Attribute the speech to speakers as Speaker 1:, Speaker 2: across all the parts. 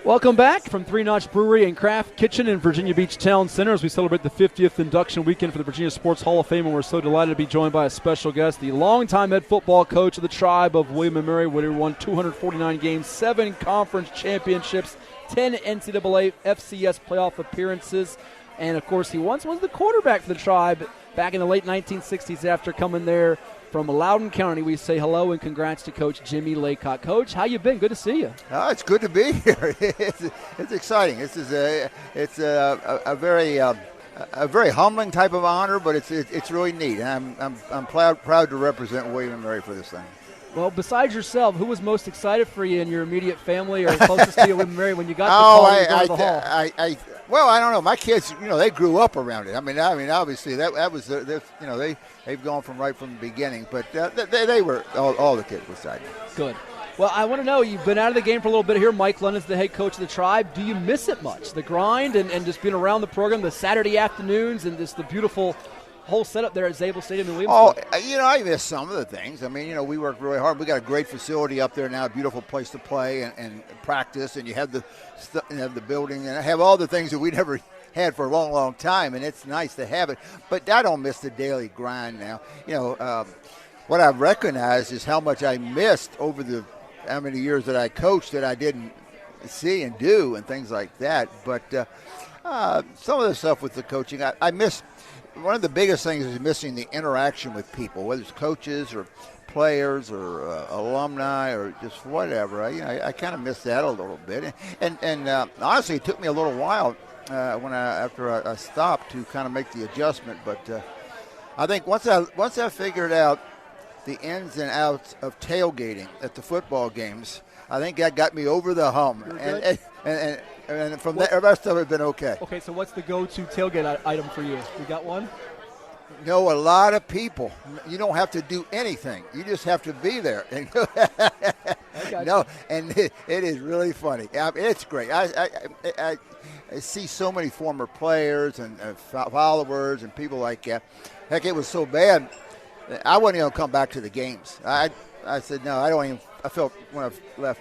Speaker 1: Welcome back from Three Notch Brewery and Craft Kitchen in Virginia Beach Town Center as we celebrate the 50th induction weekend for the Virginia Sports Hall of Fame, and we're so delighted to be joined by a special guest, the longtime head football coach of the Tribe of William & Mary, where he won 249 games, 7 conference championships, 10 NCAA FCS playoff appearances, and of course he once was the quarterback for the Tribe back in the late 1960s after coming there from Loudoun County. We say hello and congrats to Coach Jimmye Laycock. Coach, how you been? Good to see you.
Speaker 2: It's good to be here. It's exciting. This is a very humbling type of honor, but it's really neat. And I'm proud to represent William & Mary for this thing.
Speaker 1: Well, besides yourself, who was most excited for you in your immediate family or closest to you, William & Mary, when you got to call the hall?
Speaker 2: Well, I don't know. My kids, they grew up around it. I mean, obviously that was they've gone right from the beginning. But they were all the kids were excited.
Speaker 1: Good. Well, I want to know, you've been out of the game for a little bit here. Mike London's the head coach of the Tribe. Do you miss it much? The grind and just being around the program, the Saturday afternoons, and just the beautiful whole setup there at Zabel Stadium in Williamsburg?
Speaker 2: I miss some of the things. I mean, we worked really hard. We got a great facility up there now, a beautiful place to play and practice, and you have the building, and I have all the things that we never had for a long, long time, and it's nice to have it. But I don't miss the daily grind now. What I've recognized is how much I missed over how many years that I coached that I didn't see and do and things like that. But some of the stuff with the coaching, I miss. One of the biggest things is missing the interaction with people, whether it's coaches or players or alumni or just whatever. I kind of miss that a little bit. And honestly, it took me a little while after I stopped to kind of make the adjustment. But I think once I figured out the ins and outs of tailgating at the football games, I think that got me over the hump. And from there, the rest of it has been okay.
Speaker 1: Okay, so what's the go-to tailgate item for you? You got one?
Speaker 2: A lot of people. You don't have to do anything. You just have to be there. And it is really funny. It's great. I see so many former players and followers and people like that. Heck, it was so bad, I wasn't going to come back to the games. I said, no, I don't even. I felt when I left.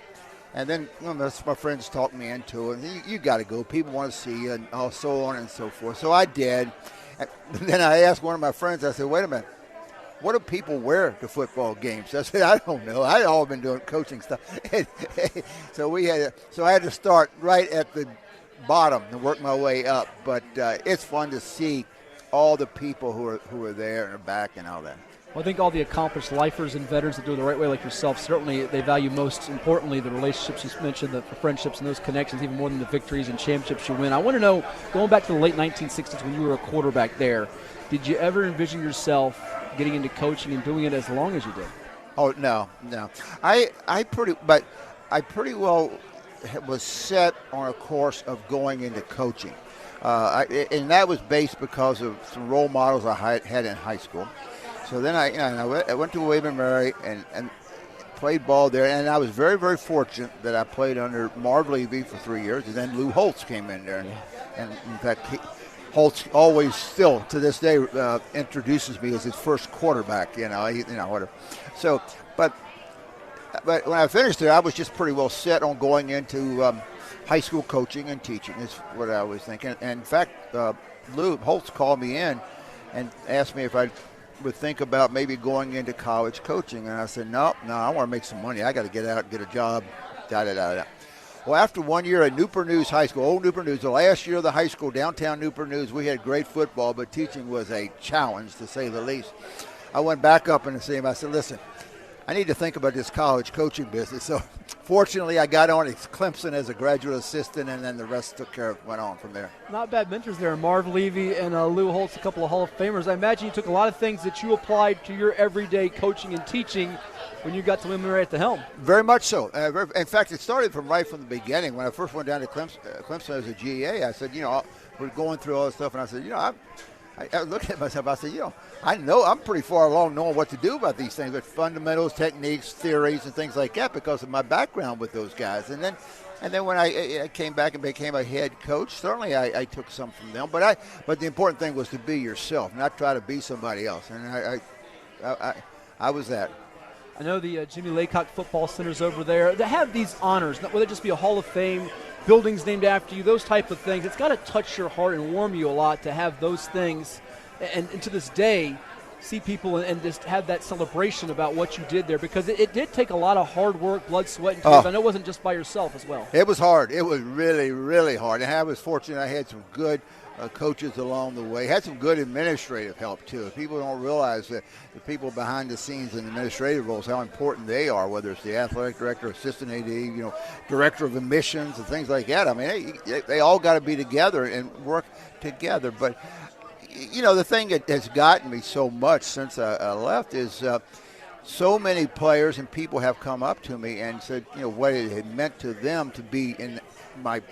Speaker 2: And then my friends talked me into it. You got to go. People want to see you, and so on and so forth. So I did. And then I asked one of my friends, I said, wait a minute, what do people wear to football games? I said, I don't know. I'd all been doing coaching stuff. So I had to start right at the bottom and work my way up. But it's fun to see all the people who are there and are back and all that.
Speaker 1: Well, I think all the accomplished lifers and veterans that do it the right way like yourself, certainly they value most importantly the relationships you mentioned, the friendships and those connections, even more than the victories and championships you win. I want to know, going back to the late 1960s when you were a quarterback there, did you ever envision yourself getting into coaching and doing it as long as you did?
Speaker 2: Oh, no. I pretty well was set on a course of going into coaching. And that was based because of some role models I had in high school. So then I went to William & Mary and played ball there, and I was very, very fortunate that I played under Marv Levy for 3 years, and then Lou Holtz came in there. And in fact, Holtz always still, to this day, introduces me as his first quarterback, whatever. So, but when I finished there, I was just pretty well set on going into high school coaching and teaching is what I was thinking. And in fact, Lou Holtz called me in and asked me if I would think about maybe going into college coaching. And I said, no, I want to make some money. I got to get out, get a job, da-da-da-da. Well, after 1 year at Newport News High School, old Newport News, the last year of the high school, downtown Newport News, we had great football, but teaching was a challenge, to say the least. I went back up and see him. I said, listen, I need to think about this college coaching business. So fortunately, I got on at Clemson as a graduate assistant, and then the rest went on from there.
Speaker 1: Not bad mentors there. Marv Levy and Lou Holtz, a couple of Hall of Famers. I imagine you took a lot of things that you applied to your everyday coaching and teaching when you got to William & Mary at the helm.
Speaker 2: Very much so. In fact, it started right from the beginning. When I first went down to Clemson as a GA, I said, we're going through all this stuff, and I said, I looked at myself, I said, I know I'm pretty far along knowing what to do about these things, but fundamentals, techniques, theories, and things like that because of my background with those guys. And then when I came back and became a head coach, certainly I took some from them. But the important thing was to be yourself, not try to be somebody else. And I was that.
Speaker 1: I know the Jimmye Laycock Football Center's over there. They have these honors, whether it just be a Hall of Fame buildings named after you, those type of things. It's got to touch your heart and warm you a lot to have those things. And to this day, see people and just have that celebration about what you did there, because it did take a lot of hard work, blood, sweat, and tears. I know it wasn't just by yourself as well.
Speaker 2: It was hard. It was really, really hard. And I was fortunate I had some good coaches along the way. Had some good administrative help, too. People don't realize that the people behind the scenes in administrative roles, how important they are, whether it's the athletic director, assistant AD, director of admissions and things like that. I mean, they all got to be together and work together. But the thing that has gotten me so much since I left is so many players and people have come up to me and said, what it had meant to them to be in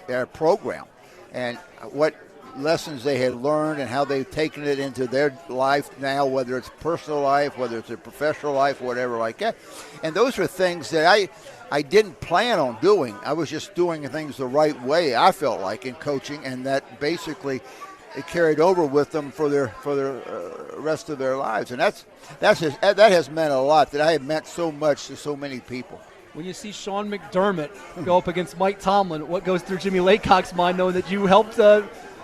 Speaker 2: our program and what lessons they had learned and how they've taken it into their life now, whether it's personal life, whether it's a professional life, whatever like that. And those are things that I didn't plan on doing. I was just doing things the right way, I felt like, in coaching, and that basically it carried over with them for their rest of their lives, and that has meant a lot. That I have meant so much to so many people.
Speaker 1: When you see Sean McDermott go up against Mike Tomlin, what goes through Jimmye Laycock's mind, knowing that you helped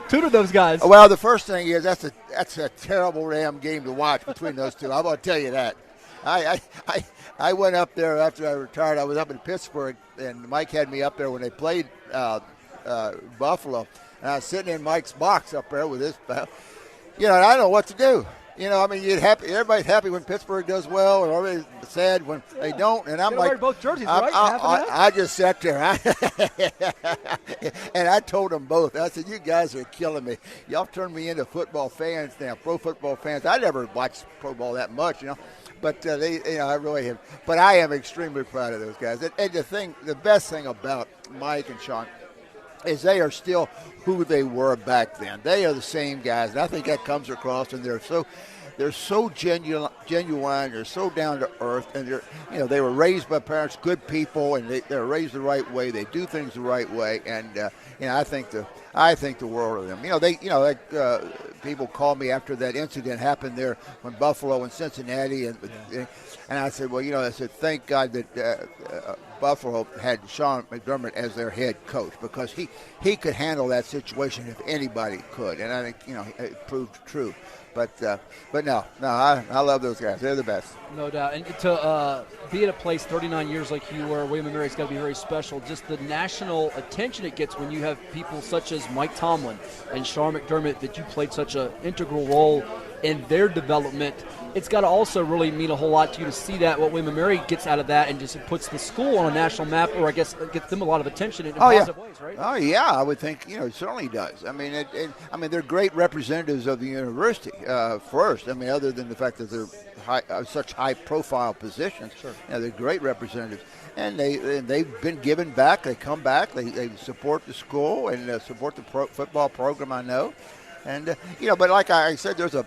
Speaker 1: tutor those guys?
Speaker 2: Well, the first thing is that's a terrible damn game to watch between those two. I'm going to tell you that. I went up there after I retired. I was up in Pittsburgh, and Mike had me up there when they played Buffalo. And I was sitting in Mike's box up there with his, and I don't know what to do. Everybody's happy when Pittsburgh does well, and everybody's sad when they don't. And I'm like,
Speaker 1: wear both jerseys, right?
Speaker 2: I just sat there, and I told them both. I said, "You guys are killing me. Y'all turned me into football fans now, pro football fans. I never watched pro ball that much, But I really have. But I am extremely proud of those guys. And the best thing about Mike and Sean is they are still who they were back then. They are the same guys, and I think that comes across. And they're so genuine. They're so down to earth, and they were raised by parents, good people, and they're raised the right way. They do things the right way, and I think the world of them. People called me after that incident happened there when Buffalo and Cincinnati, and I said, thank God that Buffalo had Sean McDermott as their head coach, because he could handle that situation if anybody could, and I think it proved true. But no, I love those guys. They're the best.
Speaker 1: No doubt. And to be at a place 39 years like you were, William & Mary's got to be very special. Just the national attention it gets when you have people such as Mike Tomlin and Sean McDermott, that you played such an integral role in their development. It's got to also really mean a whole lot to you to see that, what William & Mary gets out of that, and just puts the school on a national map, or I guess gets them a lot of attention in positive ways, right?
Speaker 2: Oh, yeah, I would think, it certainly does. I mean, they're great representatives of the university, first. I mean, other than the fact that they're such high-profile positions.
Speaker 1: Sure.
Speaker 2: They're great representatives. And they've been giving back. They come back. They support the school and support the football program, I know. And, but like I said, there's a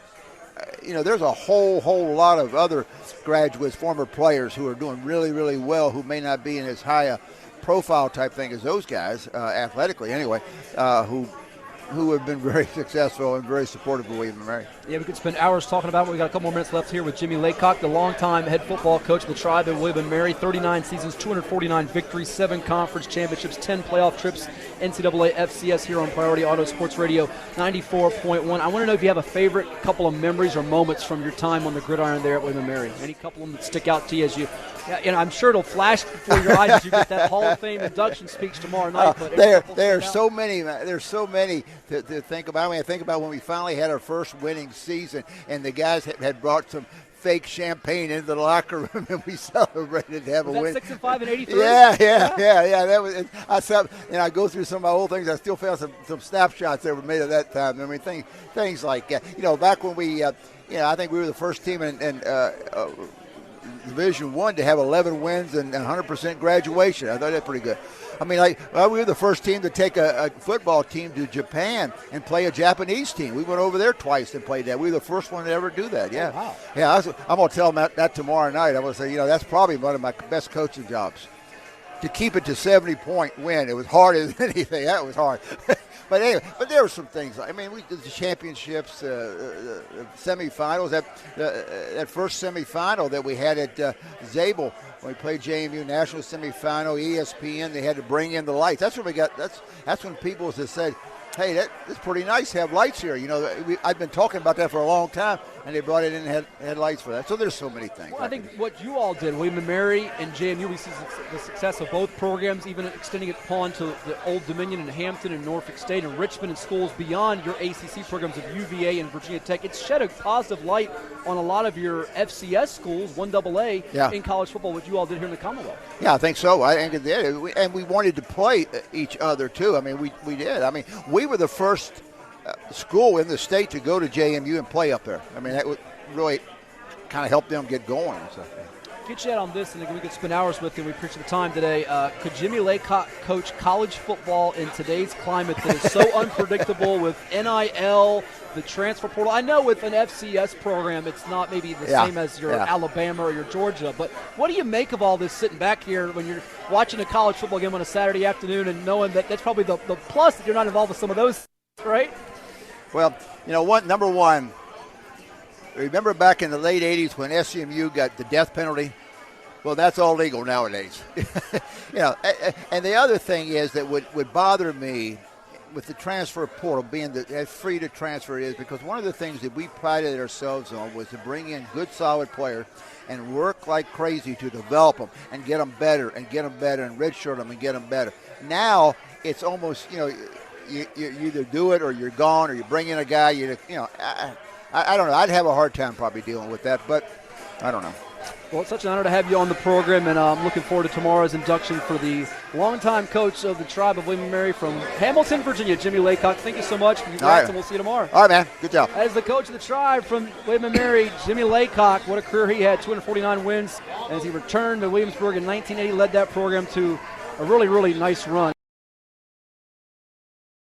Speaker 2: whole lot of other graduates, former players who are doing really, really well, who may not be in as high a profile type thing as those guys, athletically anyway, who have been very successful and very supportive of William & Mary.
Speaker 1: Yeah, we could spend hours talking about it. We've got a couple more minutes left here with Jimmye Laycock, the longtime head football coach of the Tribe at William & Mary. 39 seasons, 249 victories, 7 conference championships, 10 playoff trips, NCAA FCS here on Priority Auto Sports Radio 94.1. I want to know if you have a favorite couple of memories or moments from your time on the gridiron there at William & Mary. Any couple of them that stick out to you as you – I'm sure it'll flash before your eyes as you get that Hall of Fame induction speech tomorrow night. But
Speaker 2: there are so many. There's so many to think about. I think about when we finally had our first winning season, and the guys had brought some fake champagne into the locker room, and we celebrated to have a win.
Speaker 1: 6-5 and 83.
Speaker 2: Yeah. That was. I go through some of my old things. I still found some snapshots that were made at that time. I mean, things like back when we, I think we were the first team in Division I to have 11 wins and 100% graduation. I thought that pretty good. I mean, we were the first team to take a football team to Japan and play a Japanese team. We went over there twice and played that. We were the first one to ever do that. Yeah.
Speaker 1: Oh, wow.
Speaker 2: Yeah, I'm going to tell them that tomorrow night. I'm going to say, that's probably one of my best coaching jobs. to keep it to 70-point win. It was hard as anything. That was hard. But anyway, there were some things. I mean, we did the championships, semifinals. That first semifinal that we had at Zabel when we played JMU national semifinal, ESPN. They had to bring in the lights. That's when we got. That's when people just said, "Hey, that's pretty nice to have lights here." You know, I've been talking about that for a long time, and they brought it in and had lights for that. So there's so many things.
Speaker 1: Well, I think what you all did, William & Mary and JMU, we see the success of both programs, even extending it upon to the Old Dominion and Hampton and Norfolk State and Richmond and schools beyond your ACC programs of UVA and Virginia Tech. It's shed a positive light on a lot of your FCS schools, 1AA, in college football, what you all did here in the Commonwealth.
Speaker 2: Yeah, I think so. I think it did. And we wanted to play each other, too. I mean, we did. I mean, we were the first school in the state to go to JMU and play up there. I mean, that would really kind of help them get going and stuff.
Speaker 1: Get you out on this, and we could spend hours with you. We appreciate the time today. Could Jimmye Laycock coach college football in today's climate that is so unpredictable with NIL, the transfer portal? I know with an FCS program, it's not maybe the same as your Alabama or your Georgia, but what do you make of all this sitting back here when you're watching a college football game on a Saturday afternoon and knowing that that's probably the plus that you're not involved with some of those, right?
Speaker 2: Well, you know, number one, remember back in the late 80s when SMU got the death penalty? Well, that's all legal nowadays. You know, and the other thing is that would bother me with the transfer portal being as free to transfer it is, because one of the things that we prided ourselves on was to bring in good, solid players and work like crazy to develop them and get them better and redshirt them and get them better. Now it's almost, you know, you either do it or you're gone, or you bring in a guy. I don't know. I'd have a hard time probably dealing with that, but I don't know.
Speaker 1: Well, it's such an honor to have you on the program, and I'm looking forward to tomorrow's induction for the longtime coach of the tribe of William & Mary from Hamilton, Virginia, Jimmye Laycock. Thank you so much. Congrats, and we'll see you tomorrow.
Speaker 2: All right, man. Good job.
Speaker 1: As the coach of the tribe from William & Mary, Jimmye Laycock, what a career he had, 249 wins. As he returned to Williamsburg in 1980, led that program to a really, really nice run.